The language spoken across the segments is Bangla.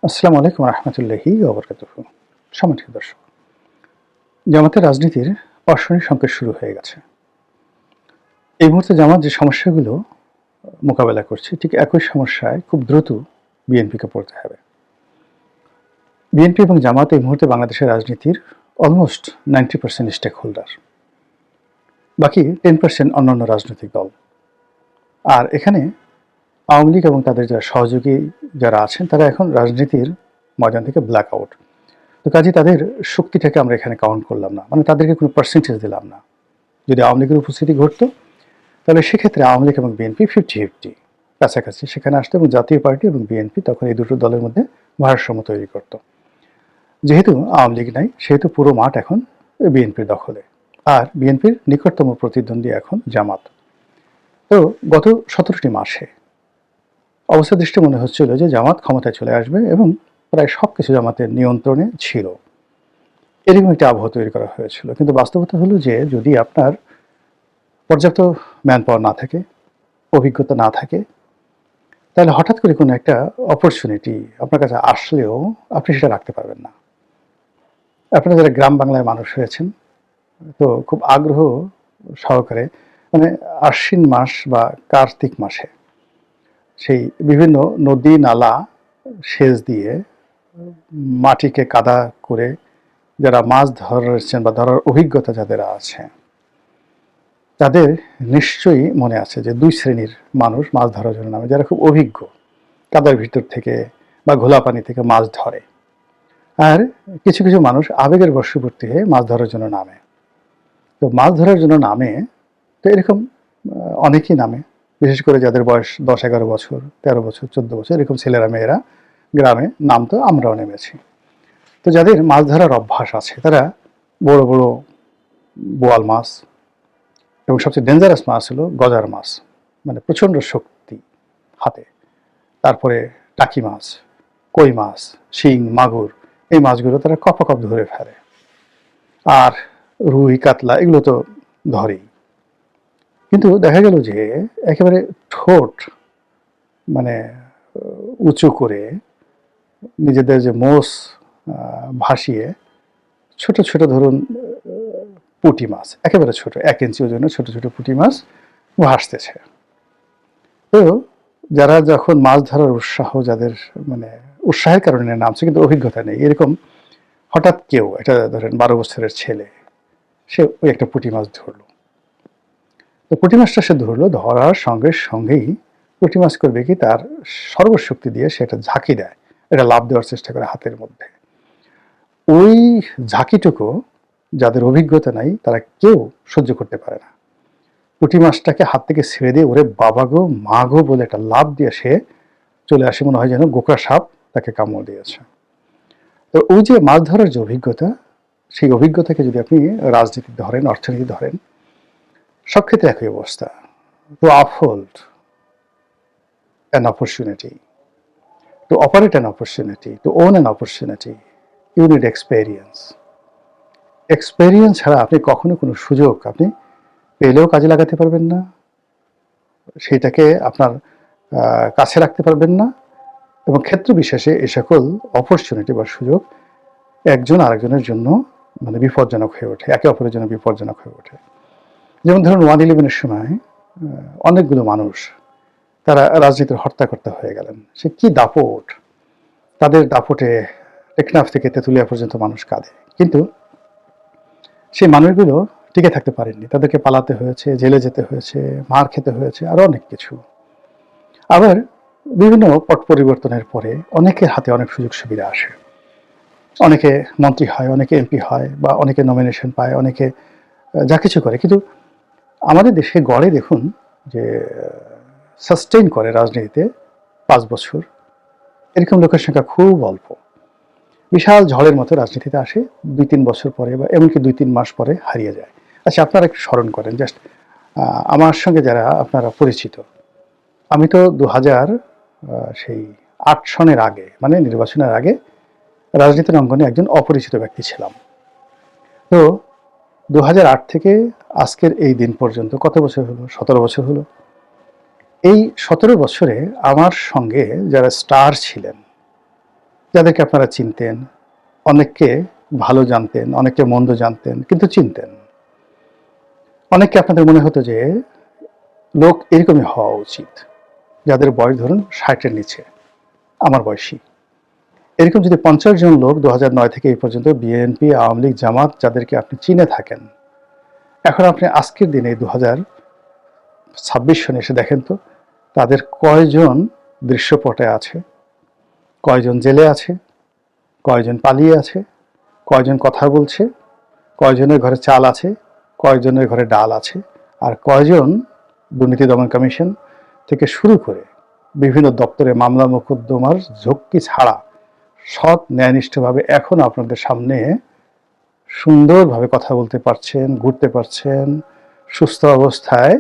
আসসালামু আলাইকুম রহমতুল্লাহি ওবরকাতুহু। সম্মানিত দর্শক, জামাতের রাজনীতির অশনি সংকেত শুরু হয়ে গেছে। এই মুহূর্তে জামাত যে সমস্যাগুলো মোকাবেলা করছে, ঠিক একই সমস্যায় খুব দ্রুত বিএনপিকে পড়তে হবে। বিএনপি এবং জামাত এই মুহূর্তে বাংলাদেশের রাজনীতির অলমোস্ট 90% স্টেক হোল্ডার, বাকি 10% অন্যান্য রাজনৈতিক দল। আর এখানে আওয়ামী লীগ এবং তাদের যারা সহযোগী যারা আছেন, তারা এখন রাজনীতির ময়দান থেকে ব্ল্যাক আউট। তো কাজে তাদের শক্তিটাকে আমরা এখানে কাউন্ট করলাম না, মানে তাদেরকে কোনো পার্সেন্টেজ দিলাম না। যদি আওয়ামী লীগের উপস্থিতি ঘটতো, তাহলে সেক্ষেত্রে আওয়ামী লীগ এবং বিএনপি 50-50 কাছাকাছি সেখানে আসতো, এবং জাতীয় পার্টি এবং বিএনপি তখন এই দুটো দলের মধ্যে ভারসাম্য তৈরি করত। যেহেতু আওয়ামী লীগ নাই, সেহেতু পুরো মাঠ এখন বিএনপির দখলে, আর বিএনপির নিকটতম প্রতিদ্বন্দ্বী এখন জামাত। তো গত 17টি মাসে অবস্থা দৃষ্টি মনে হচ্ছিল যে জামাত ক্ষমতায় চলে আসবে, এবং প্রায় সব কিছু জামাতের নিয়ন্ত্রণে ছিল, এরকম একটা আবহাওয়া তৈরি করা হয়েছিল। কিন্তু বাস্তবতা হলো যে যদি আপনার পর্যাপ্ত ম্যান পাওয়ার না থাকে, অভিজ্ঞতা না থাকে, তাহলে হঠাৎ করে কোনো একটা অপরচুনিটি আপনার কাছে আসলেও আপনি সেটা রাখতে পারবেন না। আপনারা যারা গ্রাম বাংলায় মানুষ হয়েছেন, তো খুব আগ্রহ সহকারে, মানে আশ্বিন মাস বা কার্তিক মাসে সেই বিভিন্ন নদী নালা সেচ দিয়ে মাটিকে কাদা করে যারা মাছ ধরেছেন বা ধরার অভিজ্ঞতা যাদের আছে, তাদের নিশ্চয়ই মনে আছে যে দুই শ্রেণীর মানুষ মাছ ধরার জন্য নামে, যারা খুব অভিজ্ঞ, কাদার ভিতর থেকে বা ঘোলা পানি থেকে মাছ ধরে, আর কিছু কিছু মানুষ আবেগের বশবর্তী হয়ে মাছ ধরার জন্য নামে। তো মাছ ধরার জন্য নামে, তো এরকম অনেকেই নামে, বিশেষ করে যাদের বয়স 10-11 বছর, 13 বছর, 14 বছর, এরকম ছেলেরা মেয়েরা গ্রামে নামতো, আমরাও নেমেছি। তো যাদের মাছ ধরার অভ্যাস আছে, তারা বড় বড় বোয়াল মাছ, এবং সবচেয়ে ডেঞ্জারাস মাছ হলো গজার মাছ, মানে প্রচণ্ড শক্তি হাতে, তারপরে টাকি মাছ, কই মাছ, শিং, মাগুর, এই মাছগুলো তারা কপ ধরে ফেলে। আর রুই, কাতলা এগুলো তো ধরেই। কিন্তু দেখা গেল যে একেবারে ঠোঁট মানে উঁচু করে নিজেদের যে মোষ ভাসিয়ে ছোট ছোট, ধরুন পুঁটি মাছ, একেবারে ছোট 1 ইঞ্চি ওজনের ছোট ছোট পুঁটি মাছ ভাসতেছে। তো যারা যখন মাছ ধরার উৎসাহ, যাদের মানে উৎসাহের কারণে নামছে কিন্তু অভিজ্ঞতা নেই, এরকম হঠাৎ কেউ, এটা ধরেন 12 বছরের ছেলে, সে ওই একটা পুঁটি মাছ ধরলো। তো পুঁটি মাছটা সে ধরলো, ধরার সঙ্গে সঙ্গেই পুঁটি মাছ করবে কি, তার সর্বশক্তি দিয়ে সেটা ঝাঁকি দেয়, এটা লাভ দেওয়ার চেষ্টা করে হাতের মধ্যে। ওই ঝাঁকিটুকু যাদের অভিজ্ঞতা নাই, তারা কেউ সহ্য করতে পারে না। পুঁটি মাছটাকে হাত থেকে ছেড়ে দিয়ে ওরে বাবা গো, মা গো বলে একটা লাভ দিয়ে সে চলে আসে, মনে হয় যেন গোকরা সাপ তাকে কামড় দিয়েছে। তো ওই যে মাছ ধরার যে অভিজ্ঞতা, সেই অভিজ্ঞতাকে যদি আপনি রাজনীতি ধরেন, অর্থনীতি ধরেন, সব ক্ষেত্রে একই অবস্থা। Two uphold an opportunity, to operate an opportunity, to own an opportunity, you need experience. Experience ছাড়া আপনি কখনো কোনো সুযোগ আপনি পেলেও কাজে লাগাতে পারবেন না, সেইটাকে আপনার কাছে রাখতে পারবেন না, এবং ক্ষেত্র বিশেষে এই সকল অপরচুনিটি বা সুযোগ একজন আরেকজনের জন্য মানে বিপজ্জনক হয়ে ওঠে, একে অপরের জন্য বিপজ্জনক হয়ে ওঠে। যেমন ধরুন 1/11-এর সময় অনেকগুলো মানুষ তারা রাজনীতির হর্তাকর্তা হয়ে গেলেন। সে কি দাপট, তাদের দাপটে টেকনাফ থেকে তেঁতুলিয়া পর্যন্ত মানুষ কাঁদে, কিন্তু সেই মানুষগুলো টিকে থাকতে পারেননি, তাদেরকে পালাতে হয়েছে, জেলে যেতে হয়েছে, মার খেতে হয়েছে, আরো অনেক কিছু। আবার বিভিন্ন পট পরিবর্তনের পরে অনেকের হাতে অনেক সুযোগ সুবিধা আসে, অনেকে মন্ত্রী হয়, অনেকে এমপি হয়, বা অনেকে নমিনেশন পায়, অনেকে যা কিছু করে। কিন্তু আমাদের দেশে গড়ে দেখুন যে সাস্টেইন করে রাজনীতিতে 5 বছর, এরকম লোকের সংখ্যা খুব অল্প। বিশাল ঝড়ের মতো রাজনীতিতে আসে, 2-3 বছর পরে বা এমনকি 2-3 মাস পরে হারিয়ে যায়। আচ্ছা, আপনারা একটু স্মরণ করেন, জাস্ট আমার সঙ্গে যারা আপনারা পরিচিত, আমি তো 2008 সনের আগে, মানে নির্বাচনের আগে, রাজনীতির অঙ্গনে একজন অপরিচিত ব্যক্তি ছিলাম। তো 2008 থেকে আজকের এই দিন পর্যন্ত কত বছর হলো? 17 বছর হলো। এই 17 বছরে আমার সঙ্গে যারা স্টার ছিলেন, যাদেরকে আপনারা চিনতেন, অনেককে ভালো জানতেন, অনেককে মন্দ জানতেন, কিন্তু চিনতেন। অনেককে আপনাদের মনে হতো যে লোক এরকমই হওয়া উচিত, যাদের বয়স ধরুন 60-এর নিচে, আমার বয়সী। এরকম যদি 50 জন লোক 2009 থেকে এই পর্যন্ত বিএনপি, আওয়ামী লীগ, জামাত যাদেরকে আপনি চিনে থাকেন, এখন আপনি আজকের দিনে 2026 সনে এসে দেখেন তো তাদের কয়জন দৃশ্যপটে আছে, কয়জন জেলে আছে, কয়জন পালিয়ে আছে, কয়জন কথা বলছে, কয়জনের ঘরে চাল আছে, কয়জনের ঘরে ডাল আছে, আর কয়জন দুর্নীতি দমন কমিশন থেকে শুরু করে বিভিন্ন দপ্তরে মামলা মোকদ্দমার ঝক্কি ছাড়া সৎ ন্যায়নিষ্ঠভাবে এখন আপনাদের সামনে সুন্দরভাবে কথা বলতে পারছেন, ঘুরতে পারছেন, সুস্থ অবস্থায়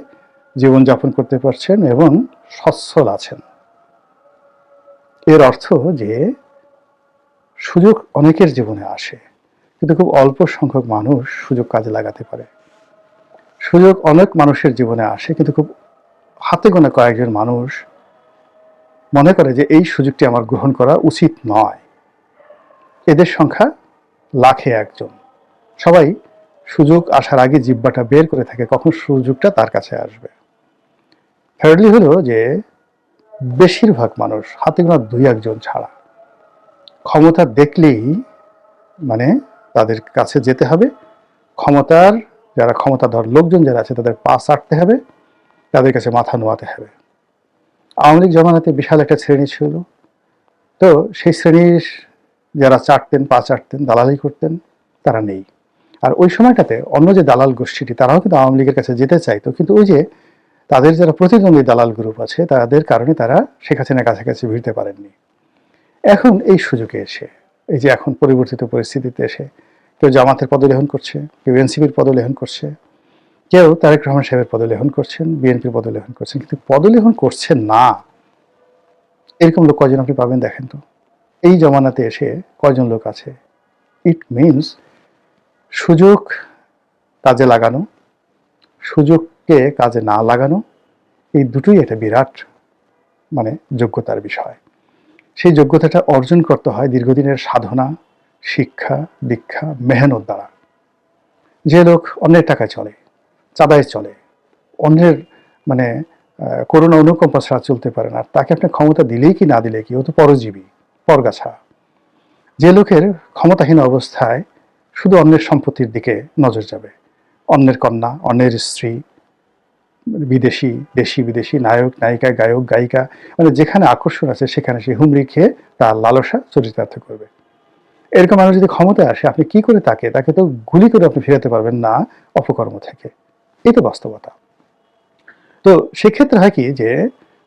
জীবনযাপন করতে পারছেন এবং সচ্ছল আছেন। এর অর্থ যে সুযোগ অনেকের জীবনে আসে, কিন্তু খুব অল্প সংখ্যক মানুষ সুযোগ কাজে লাগাতে পারে। সুযোগ অনেক মানুষের জীবনে আসে, কিন্তু খুব হাতে গোনা কয়েকজন মানুষ মনে করে যে এই সুযোগটি আমার গ্রহণ করা উচিত নয়। এদের সংখ্যা লাখে একজন। সবাই সুযোগ আসার আগে জিহ্বাটা বের করে থাকে কখন সুযোগটা তার কাছে আসবে। থার্ডলি হলো যে বেশিরভাগ মানুষ হাতে গোনা 2-1 ছাড়া ক্ষমতা দেখলেই মানে তাদের কাছে যেতে হবে, ক্ষমতার যারা ক্ষমতাধর লোকজন যারা আছে তাদের পা চাটতে হবে, তাদের কাছে মাথা নোয়াতে হবে। আওয়ামী লীগ জমানাতে বিশাল একটা শ্রেণী ছিল, তো সেই শ্রেণীর যারা চাটতেন, পা চাটতেন, দালালি করতেন, তারা নেই। আর ওই সময়টাতে অন্য যে দালাল গোষ্ঠীটি তারাও কিন্তু আওয়ামী লীগের কাছে যেতে চাইতো, কিন্তু ওই যে তাদের যারা প্রতিদ্বন্দ্বী দালাল গ্রুপ আছে তাদের কারণে তারা শেখ হাসিনার কাছাকাছি ভিড়তে পারেননি। এখন এই সুযোগে এসে, এই যে এখন পরিবর্তিত পরিস্থিতিতে এসে কেউ জামাতের পদলেহন করছে, কেউ এনসিপির পদলেহন করছে, কেউ তারেক রহমান সাহেবের পদলেহন করছেন, বিএনপির পদলেহন করছেন, কিন্তু পদলেহন করছেন না এরকম লোক কয়জন আপনি পাবেন দেখেন তো। এই জমানাতে এসে কয়জন লোক আছে? ইট মিনস সুযোগ কাজে লাগানো, সুযোগকে কাজে না লাগানো, এই দুটোই একটা বিরাট যোগ্যতার বিষয়। সেই যোগ্যতাটা অর্জন করতে হয় দীর্ঘদিনের সাধনা, শিক্ষা, দীক্ষা, মেহনত দ্বারা। যে লোক অন্যের টাকায় চলে, চাঁদায় চলে, অন্যের করুণা অনুকম্পা ছাড়া চলতে পারে না, তাকে আপনি ক্ষমতা দিলেই কি না দিলে কি, ও তো পরজীবী, পরগাছা। যে লোকের ক্ষমতাহীন অবস্থায় শুধু অন্যের সম্পত্তির দিকে নজর যাবে, অন্যের কন্যা, অন্যের স্ত্রী, বিদেশি, দেশি বিদেশি, নায়ক নায়িকা, গায়ক গায়িকা, যেখানে আকর্ষণ আছে সেখানে সে হুমড়ি খেয়ে তার লালসা চরিতার্থ করবে। এরকম মানুষ যদি ক্ষমতায় আসে, আপনি কি করে তাকে তো গুলি করে আপনি ফেরাতে পারবেন না অপকর্ম থেকে। এই তো বাস্তবতা। তো সেক্ষেত্রে হয় কি যে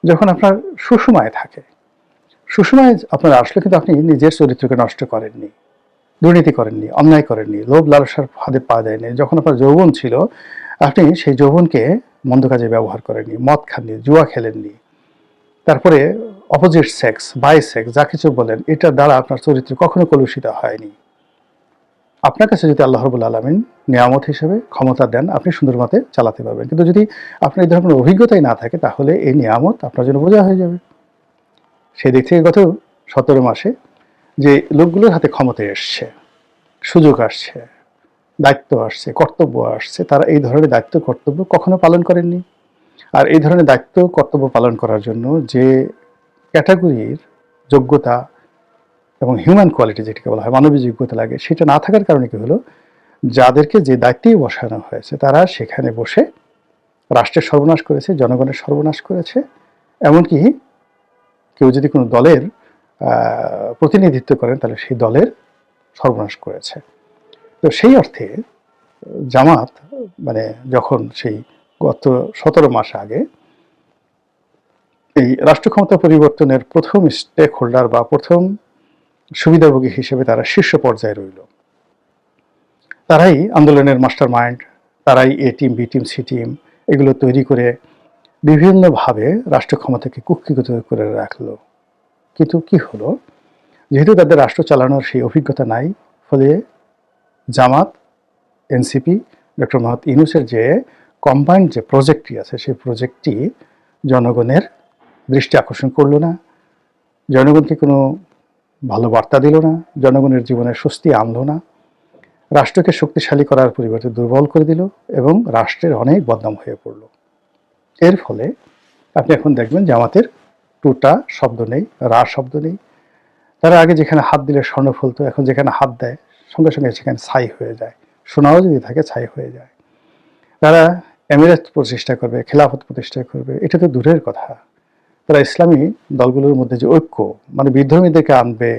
যখন আপনার সুসময় থাকে, সুসময় আপনার আসলে কিন্তু আপনি নিজের চরিত্রকে নষ্ট করেননি, দুর্নীতি করেননি, অন্যায় করেননি, লোভ লালসার ফাঁদে পা দেয়নি। যখন আপনার যৌবন ছিল, আপনি সেই যৌবনকে মন্দ কাজে ব্যবহার করেননি, মদ খাননি, জুয়া খেলেননি, তারপরে অপোজিট সেক্স, বাই সেক্স, যা কিছু বলেন, এটার দ্বারা আপনার চরিত্র কখনো কলুষিত হয়নি। আপনার কাছে যদি আল্লাহ রাব্বুল আলামিন নিয়ামত হিসেবে ক্ষমতা দেন, আপনি সুন্দর মতে চালাতে পারবেন। কিন্তু যদি আপনার এই ধরনের অভিজ্ঞতাই না থাকে, তাহলে এই নিয়ামত আপনার জন্য বোঝা হয়ে যাবে। সেই দিক থেকে গত 17 মাসে যে লোকগুলোর হাতে ক্ষমতা এসছে, সুযোগ আসছে, দায়িত্ব আসছে, কর্তব্য আসছে, তারা এই ধরনের দায়িত্ব কর্তব্য কখনো পালন করেননি। আর এই ধরনের দায়িত্ব কর্তব্য পালন করার জন্য যে ক্যাটাগরির যোগ্যতা এবং হিউম্যান কোয়ালিটি যেটাকে বলা হয়, মানবিক যোগ্যতা লাগে, সেটা না থাকার কারণে কি হলো, যাদেরকে যে দায়িত্বেই বসানো হয়েছে তারা সেখানে বসে রাষ্ট্রের সর্বনাশ করেছে, জনগণের সর্বনাশ করেছে। এমনকি কেউ যদি কোনো দলের প্রতিনিধিত্ব করেন, তাহলে সেই দলের সর্বনাশ করেছে। তো সেই অর্থে জামাত যখন সেই গত 17 মাস আগে এই রাষ্ট্র ক্ষমতা পরিবর্তনের প্রথম স্টেক হোল্ডার বা প্রথম সুবিধাভোগী হিসেবে তারা শীর্ষ পর্যায়ে রইল, তারাই আন্দোলনের মাস্টার মাইন্ড, তারাই A team, B team, C team এগুলো তৈরি করে বিভিন্নভাবে রাষ্ট্র ক্ষমতাকে কুক্ষিগত করে রাখলো। কিন্তু কি হলো, যেহেতু তাদের রাষ্ট্র চালানোর সেই অভিজ্ঞতা নাই, ফলে জামাত, এনসিপি, ডক্টর মোহাম্মদ ইউনূসের যে কম্বাইন্ড যে প্রজেক্টটি আছে, সেই প্রজেক্টটি জনগণের দৃষ্টি আকর্ষণ করলো না, জনগণকে কোনো ভালো বার্তা দিল না, জনগণের জীবনে স্বস্তি আনলো না, রাষ্ট্রকে শক্তিশালী করার পরিবর্তে দুর্বল করে দিল এবং রাষ্ট্রের অনেক বদনাম হয়ে পড়ল। এর ফলে আপনি এখন দেখবেন জামাতের টুটা শব্দ নেই, রা শব্দ নেই। তারা আগে যেখানে হাত দিলে স্বর্ণ ফলতো, এখন যেখানে হাত দেয় সঙ্গে সঙ্গে সেখানে ছাই হয়ে যায়, সোনাও যদি থাকে ছাই হয়ে যায়। তারা এমিরাত প্রতিষ্ঠা করবে, খেলাফত প্রতিষ্ঠা করবে, এটা তো দূরের কথা। তারা ইসলামী দলগুলোর মধ্যে যে ঐক্য, মানে বিধর্মীদেরকে আনবে,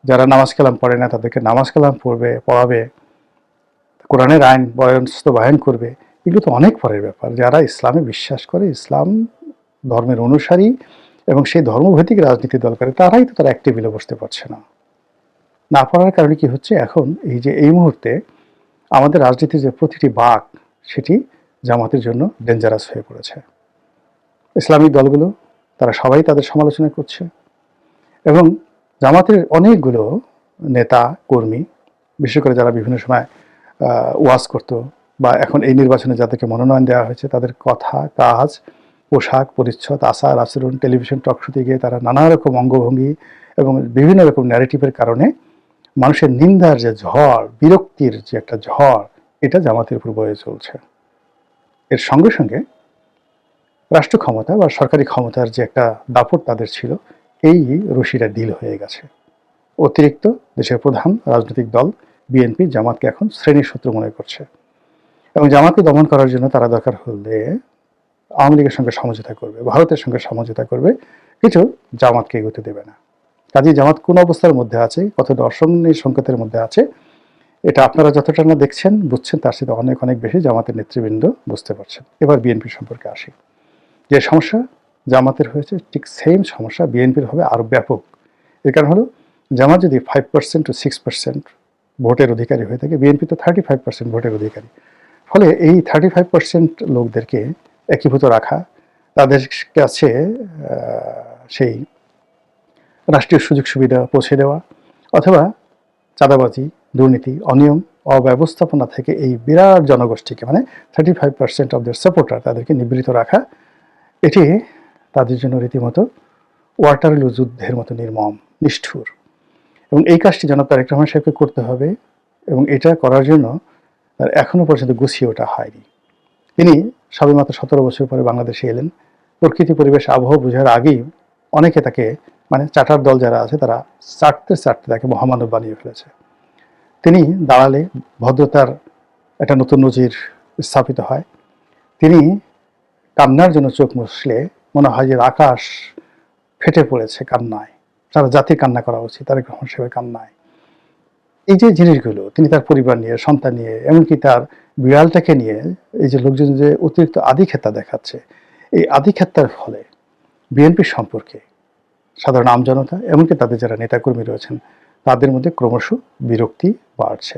যারা নামাজ কালাম পড়ে না তাদেরকে নামাজ কালাম পড়াবে, কোরআনের আইন বাস্তবায়ন করবে, এগুলো তো অনেক পরের ব্যাপার। যারা ইসলামে বিশ্বাস করে, ইসলাম ধর্মের অনুসারী এবং সেই ধর্মভিত্তিক রাজনীতি দল করে, তারাই তো তারা এক টেবিলে বসতে পারছে না। না পারার কারণে কি হচ্ছে, এখন এই মুহূর্তে আমাদের রাজনীতির যে প্রতিটি বাঁক, সেটি জামাতের জন্য ডেঞ্জারাস হয়ে পড়েছে। ইসলামিক দলগুলো তারা সবাই তাদের সমালোচনা করছে এবং জামাতের অনেকগুলো নেতা কর্মী, বিশেষ করে যারা বিভিন্ন সময় ওয়াজ করতো বা এখন এই নির্বাচনে যাদেরকে মনোনয়ন দেওয়া হয়েছে, তাদের কথা, কাজ, পোশাক পরিচ্ছদ, আচার আচরণ, টেলিভিশন টক শোতে গিয়ে তারা নানা রকম অঙ্গভঙ্গি এবং বিভিন্ন রকম ন্যারেটিভের কারণে মানুষের নিন্দার যে ঝড়, বিরক্তির যে একটা ঝড়, এটা জামাতের উপর বয়ে চলছে। এর সঙ্গে সঙ্গে রাষ্ট্র ক্ষমতা বা সরকারি ক্ষমতার যে একটা দাপট তাদের ছিল, এই রশিটা ঢিল হয়ে গেছে। অতিরিক্ত দেশের প্রধান রাজনৈতিক দল বিএনপি জামাতকে এখন শ্রেণীর শত্রু মনে করছে এবং জামাতকে দমন করার জন্য তারা দরকার হলে আওয়ামী লীগের সঙ্গে সমঝোতা করবে, ভারতের সঙ্গে সমঝোতা করবে, কিছু জামাতকে এগোতে দেবে না। কাজেই জামাত কোন অবস্থার মধ্যে আছে, কত দর্শনের সংকেতের মধ্যে আছে, এটা আপনারা যতটা না দেখছেন বুঝছেন, তার সাথে অনেক অনেক বেশি জামাতের নেতৃবৃন্দ বুঝতে পারছেন। এবার বিএনপি সম্পর্কে আসি। যে সমস্যা জামাতের হয়েছে, ঠিক সেম সমস্যা বিএনপির হবে আরও ব্যাপক। এর কারণ হলো, জামাত যদি 5% to 6% ভোটের অধিকারী হয়ে থাকে, বিএনপি তো 35% ভোটের অধিকারী। ফলে এই 35% লোকদেরকে একীভূত রাখা, তাদের কাছে সেই রাষ্ট্রীয় সুযোগ সুবিধা পৌঁছে দেওয়া, অথবা চাঁদাবাজি, দুর্নীতি, অনিয়ম, অব্যবস্থাপনা থেকে এই বিরাট জনগোষ্ঠীকে, মানে 35% অফ দেয়ার সাপোর্টার, তাদেরকে নিবৃত রাখা, এটি তাদের জন্য রীতিমতো ওয়াটারলু যুদ্ধের মতো নির্মম, নিষ্ঠুর। এবং এই কাজটি জনাব তারেক রহমান সাহেবকে করতে হবে এবং এটা করার জন্য তার এখনো পর্যন্ত গুছিয়ে ওঠা হয়নি। তিনি সবেমাত্র 17 বছর পরে বাংলাদেশে এলেন। প্রকৃতি পরিবেশ আবহাওয়া বোঝার আগেই অনেকে তাকে, মানে চাটার দল যারা আছে, তারা চাটতে চাটতে তাকে মহামানব বানিয়ে ফেলেছে। তিনি দাঁড়ালে ভদ্রতার একটা নতুন নজির স্থাপিত হয়। তিনি কান্নার জন্য চোখ মুছলে মনে হয় যে আকাশ ফেটে পড়েছে কান্নায়, সারা জাতির কান্না করা উচিত তারেক রহমান সাহেবের কান্নায়। এই যে জিনিসগুলো তিনি তার পরিবার নিয়ে, সন্তান নিয়ে, এমনকি তার বিড়ালটাকে নিয়ে, এই যে লোকজন যে অতিরিক্ত আধিক্ষেতা দেখাচ্ছে, এই আধিক্ষেতার ফলে বিএনপি সম্পর্কে সাধারণ আমজনতা, এমনকি তাদের যারা নেতাকর্মী রয়েছেন, তাদের মধ্যে ক্রমশ বিরক্তি বাড়ছে।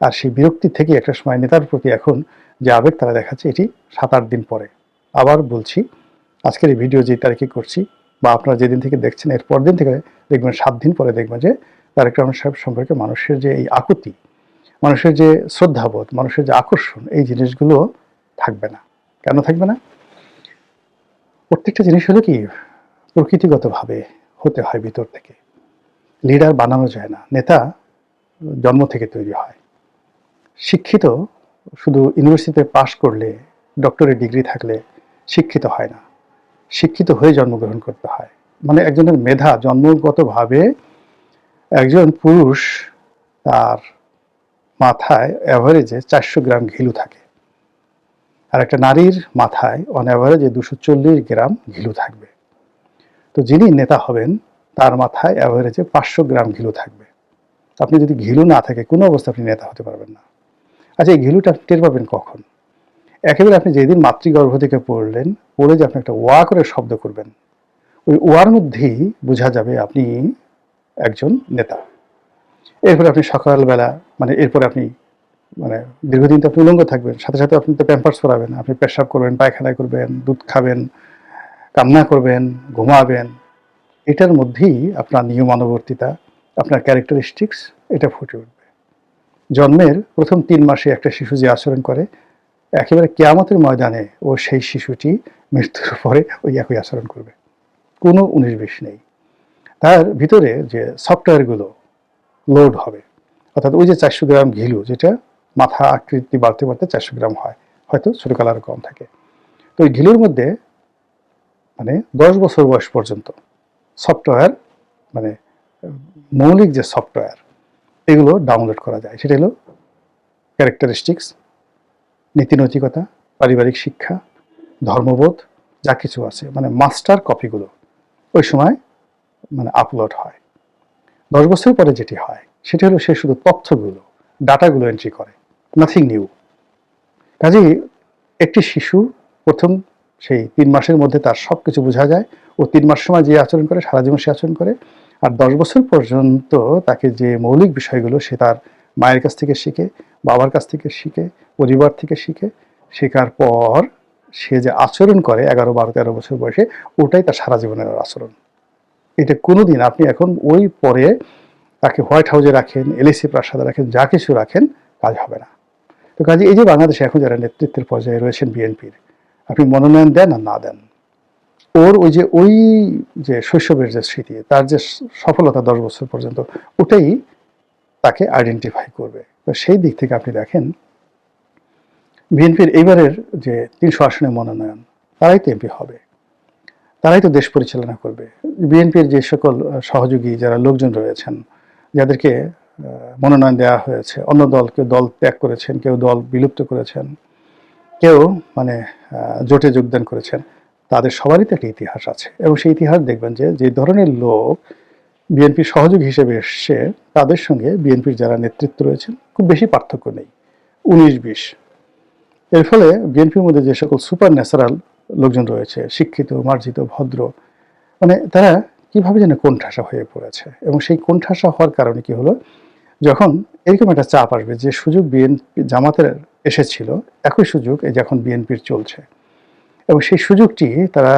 আর সেই বিরক্তি থেকে একটা সময় নেতার প্রতি এখন যে আবেগ তারা দেখাচ্ছে, এটি 7-8 দিন পরে। আবার বলছি, আজকের এই ভিডিও যে তারিখে করছি বা আপনারা যেদিন থেকে দেখছেন, এর পর দিন থেকে দেখবেন 7 দিন পরে দেখবেন যে তারেক রহমান সাহেব সম্পর্কে মানুষের যে এই আকুতি, মানুষের যে শ্রদ্ধাবোধ, মানুষের যে আকর্ষণ, এই জিনিসগুলো থাকবে না। কেন থাকবে না? প্রত্যেকটা জিনিস হলো কি, প্রকৃতিগতভাবে হতে হয় ভিতর থেকে। লিডার বানানো যায় না, নেতা জন্ম থেকে তৈরি হয়। শিক্ষিত শুধু ইউনিভার্সিটিতে পাশ করলে, ডক্টরেট ডিগ্রি থাকলে শিক্ষিত হয় না, শিক্ষিত হয়ে জন্মগ্রহণ করতে হয়। মানে একজনের মেধা জন্মগতভাবে, একজন পুরুষ তার মাথায় অ্যাভারেজে 400 গ্রাম ঘিলু থাকে, আর একটা নারীর মাথায় অন অ্যাভারেজে 240 গ্রাম ঘিলু থাকবে। তো যিনি নেতা হবেন তার মাথায় অ্যাভারেজে 500 গ্রাম ঘিলু থাকবে। আপনি যদি ঘিলু না থাকে, কোনো অবস্থা আপনি নেতা হতে পারবেন না। আচ্ছা, এই ঘিলুটা টের পাবেন কখন? একেবারে আপনি যেদিন মাতৃগর্ভ থেকে পড়লেন, পড়ে যে আপনি একটা ওয়া করে শব্দ করবেন, ওই ওয়ার মধ্যেই বোঝা যাবে আপনি একজন নেতা। এরপরে আপনি সকালবেলা, মানে এরপরে আপনি, মানে দীর্ঘদিন তো আপনি উলঙ্গ থাকবেন, সাথে সাথে আপনি তো প্যাম্পার্স পরাবেন, আপনি পেশাব করবেন, পায়খানা করবেন, দুধ খাবেন, কান্না করবেন, ঘুমাবেন। এটার মধ্যেই আপনার নিয়মানুবর্তিতা, আপনার ক্যারেক্টারিস্টিক্স, এটা ফুটে উঠবে। জন্মের প্রথম 3 মাসে একটা শিশু যে আচরণ করে, একেবারে কিয়ামতের ময়দানে ও সেই শিশুটি মৃত্যুর পরে ওই একই আচরণ করবে, কোনো 19-20 নেই। তার ভিতরে যে সফটওয়্যারগুলো লোড হবে, অর্থাৎ ওই যে 400 গ্রাম ঘিলু, যেটা মাথা আকৃতি বাড়তে বাড়তে 400 গ্রাম হয়, হয়তো ছোটো কালার কম থাকে, তো ওই ঘিলুর মধ্যে মানে 10 বছর বয়স পর্যন্ত সফটওয়্যার, মানে মৌলিক যে সফটওয়্যার এগুলো ডাউনলোড করা যায়। সেটা হলো ক্যারেক্টারিস্টিক্স, নীতিনৈতিকতা, পারিবারিক শিক্ষা, ধর্মবোধ, যা কিছু আছে, মানে মাস্টার কপিগুলো ওই সময় মানে আপলোড হয়। 10 বছর পরে যেটি হয় সেটা হলো সে শুধু তথ্যগুলো, ডাটাগুলো এন্ট্রি করে, নাথিং নিউ। কাজেই একটি শিশু প্রথম সেই 3 মাসের মধ্যে তার সব কিছু বোঝা যায়। ও 3 মাস সময় যে আচরণ করে সারা জীবন সে আচরণ করে। আর 10 বছর পর্যন্ত তাকে যে মৌলিক বিষয়গুলো সে তার মায়ের কাছ থেকে শিখে, বাবার কাছ থেকে শিখে, পরিবার থেকে শিখে, শেখার পর সে যে আচরণ করে 11, 12, 13 বছর বয়সে, ওটাই তার সারা জীবনের আচরণ। এটা কোনোদিন আপনি এখন ওই পরে তাকে হোয়াইট হাউসে রাখেন, এলএসি প্রাসাদে রাখেন, যা কিছু রাখেন, কাজ হবে না। তো কাজে এই যে বাংলাদেশে এখন যারা নেতৃত্বের পর্যায়ে রয়েছেন বিএনপির, আপনি মনোনয়ন দেন আর না দেন, ওর ওই যে শৈশবের যে স্মৃতি, তার যে সফলতা 10 বছর পর্যন্ত, ওটাই তাকে আইডেন্টিফাই করবে। তো সেই দিক থেকে আপনি দেখেন বিএনপির এইবারের যে 300 আসনে মনোনয়ন, তারাই তো এমপি হবে, তারাই তো দেশ পরিচালনা করবে। বিএনপির যে সকল সহযোগী যারা লোকজন রয়েছেন, যাদেরকে মনোনয়ন দেওয়া হয়েছে, অন্য কেউ দল ত্যাগ করেছেন, কেউ দল বিলুপ্ত করেছেন, কেউ মানে জোটে যোগদান করেছেন, তাদের সবারই তো একটা ইতিহাস আছে। এবং সেই ইতিহাস দেখবেন যে ধরনের লোক বিএনপির সহযোগী হিসেবে এসছে, তাদের সঙ্গে বিএনপির যারা নেতৃত্ব রয়েছেন খুব বেশি পার্থক্য নেই, 19-20। এর ফলে বিএনপির মধ্যে যে সকল সুপার ন্যাচারাল লোকজন রয়েছে, শিক্ষিত, মার্জিত, ভদ্র, মানে তারা কিভাবে যেন কোণঠাসা হয়ে পড়েছে। এবং সেই কোণঠাসা হওয়ার কারণে কি হলো, যখন এরকম একটা চাপ আসবে, যে সুযোগ বিএনপি জামাতের এসেছিল, একই সুযোগ এই যখন বিএনপির চলছে, এবং সেই সুযোগটি তারা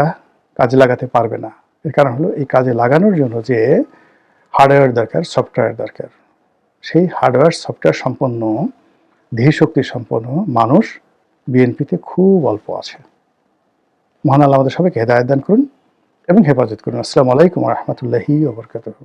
কাজে লাগাতে পারবে না। এর কারণ হলো এই কাজে লাগানোর জন্য যে হার্ডওয়্যার দরকার, সফটওয়্যার দরকার, সেই হার্ডওয়্যার সফটওয়্যার সম্পন্ন, ধীশক্তি সম্পন্ন মানুষ বিএনপিতে খুব অল্প আছে। মহান আল্লাহ আমাদের সবাইকে হেদায়েত দান করুন এবং হেফাজত করুন। আসসালামু আলাইকুম ওয়া রাহমাতুল্লাহি ওয়া বারাকাতুহু।